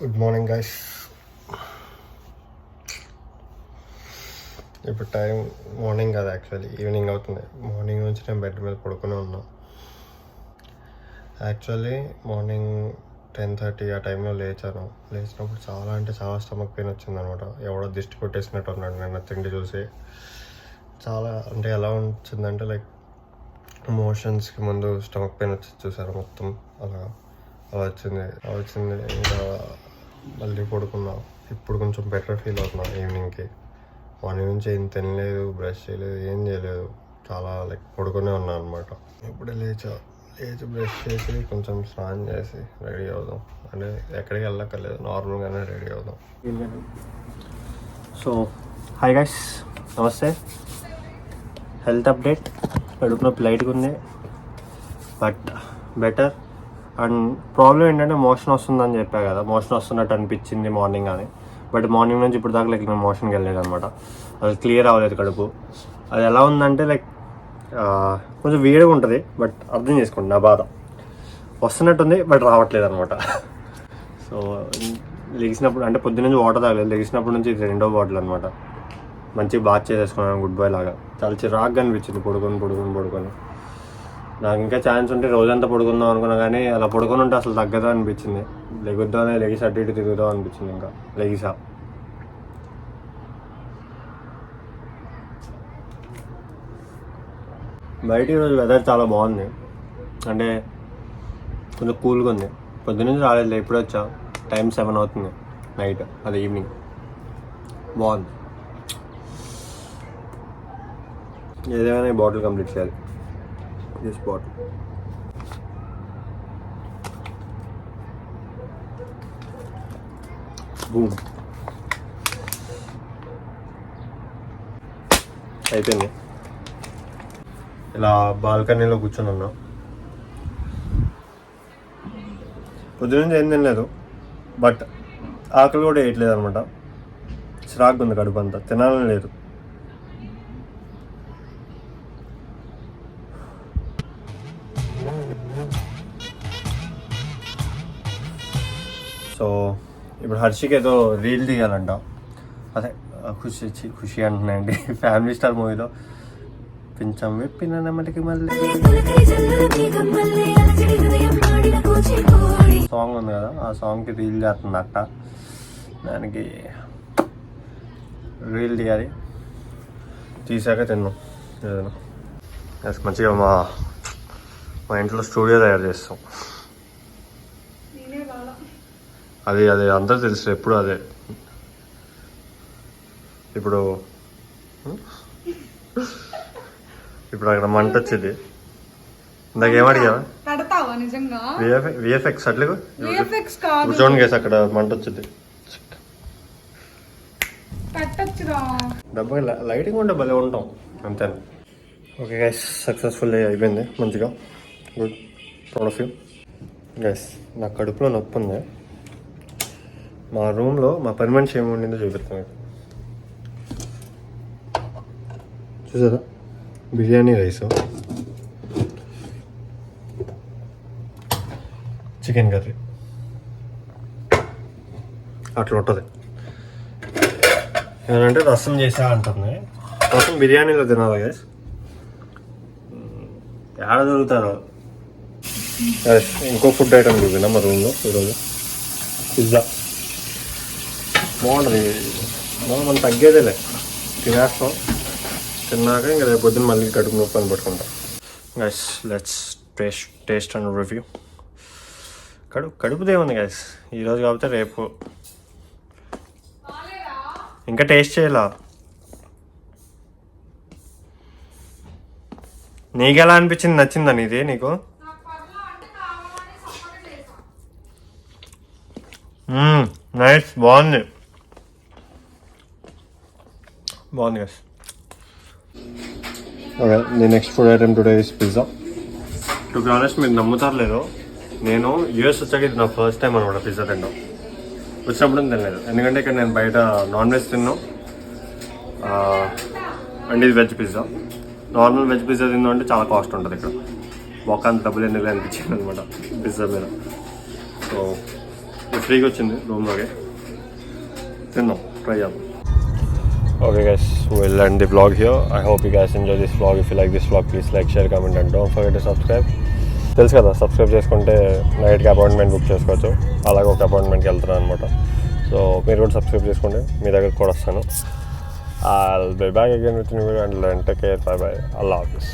Good morning guys. ఇప్పుడు time morning కాదు, actually evening అవుతుంది. మార్నింగ్ నుంచి నేను బెడ్ మీద పడుకునే ఉన్నా. యాక్చువల్లీ మార్నింగ్ 10:30 ఆ టైంలో లేచినప్పుడు చాలా స్టమక్ పెయిన్ వచ్చిందనమాట. ఎవడో దిష్టి కొట్టేసినట్టు ఉన్నాడు నిన్న తిండి చూసి. చాలా ఎలా వచ్చిందంటే లైక్ మోషన్స్కి ముందు స్టమక్ పెయిన్ వచ్చి చూసారు మొత్తం అలా వచ్చింది. ఇంకా మళ్ళీ పడుకున్నా. ఇప్పుడు కొంచెం బెటర్ ఫీల్ అవుతున్నా ఈవినింగ్కి. మార్నింగ్ నుంచి ఏం తినలేదు, బ్రష్ చేయలేదు, ఏం చేయలేదు. చాలా పడుకునే ఉన్నా అనమాట. ఇప్పుడే లేచి బ్రష్ చేసి కొంచెం స్నానం చేసి రెడీ అవుదాం. అంటే ఎక్కడికి వెళ్ళక్కర్లేదు, నార్మల్గానే రెడీ అవుదాం. సో హాయ్ గైస్, నమస్తే. హెల్త్ అప్డేట్, కడుపు నొప్పి లైట్గా ఉంది బట్ బెటర్. అండ్ ప్రాబ్లం ఏంటంటే మోషన్ వస్తుందని చెప్పా కదా, మోషన్ వస్తున్నట్టు అనిపించింది మార్నింగ్ అని. బట్ మార్నింగ్ నుంచి ఇప్పుడు దాకా నేను మోషన్కి వెళ్ళలేదు అనమాట. అది క్లియర్ అవ్వలేదు కడుపు. అది ఎలా ఉందంటే కొంచెం వేడిగా ఉంటుంది, బట్ అర్థం చేసుకోండి నా బాధ. వస్తున్నట్టుంది బట్ రావట్లేదు అనమాట. సో లెగిసినప్పుడు అంటే పొద్దున్న నుంచి వాటర్ తాగలేదు, లెగిసినప్పటి నుంచి ఇది 2వ బాటిల్ అనమాట. మంచిగా బాత్ చేసేసుకున్నాను గుడ్ బాయ్ లాగా. చాలా చిరాగ్గా అనిపించింది పడుకొని. నాకు ఇంకా ఛాన్స్ ఉంటే రోజంతా పడుకుందాం అనుకున్నా, కానీ అలా పడుకొని ఉంటే అసలు తగ్గదా అనిపించింది. లెగిసి అటు ఇటు తిరుగుదాం అనిపించింది. ఇంకా లెగిసా. బయట ఈరోజు వెదర్ చాలా బాగుంది, అంటే కొంచెం కూల్గా ఉంది. పొద్దున్నుంచి రాలేదు, ఎప్పుడు వచ్చా. టైం 7 అవుతుంది నైట్, అది ఈవినింగ్. బాగుంది. ఏదైనా ఈ బాటిల్ కంప్లీట్ చేయాలి. దిస్ బాటిల్ బూమ్ అయిపోయింది. ఇలా బాల్కనీలో కూర్చొని ఉన్నా. పొద్దున్నుంచి ఏం తినలేదు, బట్ ఆకలి కూడా వేయట్లేదు అనమాట. చిరాగ్గా ఉంది కడుపు అంతా, తినాలని లేదు. సో ఇప్పుడు హర్షికి ఏదో రీల్ తీయాలంట. అదే ఖుషి అంటున్నాయండి, ఫ్యామిలీ స్టార్ మూవీలో పించం విప్పిన నెమ్మటికి మళ్ళీ సాంగ్ ఉంది కదా, ఆ సాంగ్కి రీల్ చేస్తుందట. దానికి రీల్ తీయాలి, తీసాక తిన్నాం ఏదైనా. మంచిగా మా ఇంట్లో స్టూడియో తయారు చేస్తాం. అది అందరూ తెలుసు, ఎప్పుడు అదే. ఇప్పుడు అక్కడ మంట వచ్చింది. ఇందాక ఏమడిగావా? విఎఫ్ఎక్స్ అట్లా చూడండి గేసి, అక్కడ మంట వచ్చింది. డబ్బా లైటింగ్ ఉంటే భలే ఉంటాం అంతే. ఓకే గైస్, సక్సెస్ఫుల్ అయిపోయింది మంచిగా. Good, proud of you guys. నా కడుపులో నొప్పి ఉంది. మా రూమ్లో మా పని మనిషి ఏమి ఉండిందో చూపిస్తాను. చూసారా, బిర్యానీ రైస్, చికెన్ కర్రీ అట్లా ఉంటుంది. ఏమంటే రసం చేసా అంటుంది. రసం బిర్యానీలో తినాలి గైస్, ఏడ దొరుకుతారో. ఇంకో ఫుడ్ ఐటమ్ చూపినా మా రూమ్లో ఈరోజు. పిజ్జా బాగుంటుంది. మనం తగ్గేదేలే, తినేస్తాం. తిన్నాక ఇంకా రేపు పొద్దున్న మళ్ళీ కడుపు నొప్పి అని పట్టుకుంటాం. Guys let's taste and review. కడుపుదే ఉంది గైస్ ఈరోజు, కాబట్టి రేపు ఇంకా టేస్ట్ చేయాల. నీకు ఎలా అనిపించింది? నచ్చిందా నీది? నీకు నైస్, బాగుంది guys. Okay, the next food item today is pizza. To be honest, మీరు నమ్ముతారు లేదో, నేను యూఎస్ వచ్చాక ఇది నా ఫస్ట్ టైం అనమాట పిజ్జా తిన్నాం. వచ్చినప్పుడు తినలేదు, ఎందుకంటే ఇక్కడ నేను బయట నాన్ వెజ్ తిన్నాం అండ్ ఇది veg pizza. Normal veg pizza తిన్నాం అంటే చాలా కాస్ట్ ఉంటుంది ఇక్కడ. ఒకంత డబ్బులు ఎందుకు అనిపించింది అనమాట పిజ్జా మీద. సో ఫ్రీగా వచ్చింది రూమ్లోకి, తిన్నాం, ట్రై చేద్దాం. Okay guys, we'll end the vlog here. I hope you guys enjoy this vlog. If you like this vlog, please like, share, comment and don't forget to subscribe. తెలుసు కదా, subscribe చేసుకుంటే నైట్కి appointment book చేసుకోవచ్చు. అలాగే ఒక అపాయింట్మెంట్కి వెళ్తున్నాను అనమాట. So మీరు కూడా సబ్స్క్రైబ్ చేసుకుంటే మీ దగ్గరకు కూడా వస్తాను. I'll be back again with new video and take care. Bye bye. Allah Hafiz.